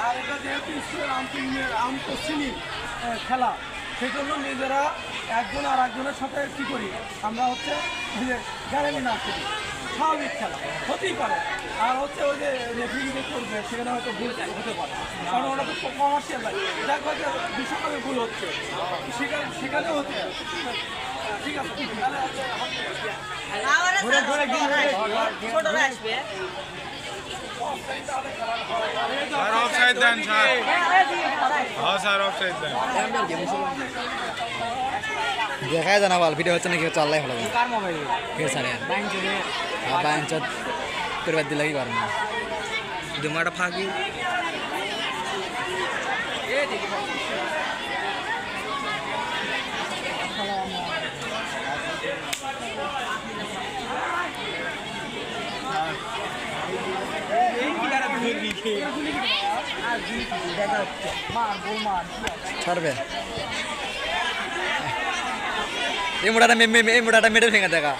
আর এটা যেহেতু স্কুলের আন্তঃশ্রেণীর খেলা, সেই জন্য নিজেরা একজন আর একজনের সাথে কী করি আমরা হচ্ছে গ্যারামি না করি, স্বাভাবিক খেলা হতেই পারে। আর হচ্ছে ওই যে রেফারি যে করবে সেখানে হয়তো ভুল হতে পারে, কারণ ওটা তো কমার্শিয়াল লাগে, যাক হয়তো বিশ্বকাপে ভুল হচ্ছে সেখানেও হতে পারে। ঠিক আছে, স্যার অফসাইড দেন স্যার। হ্যাঁ স্যার অফসাইড দেন। দেখাই জানা বল ভিডিও হচ্ছে নাকি হচ্ছে আল্লাহ ভালো জানে। কার মোবাইল কে স্যার বাইঞ্চত করবার দিলে কি পারবো না দুমাটা ফাঁকি ছাড়বে এই মোটাটা মেডেল ভেঙে দেখা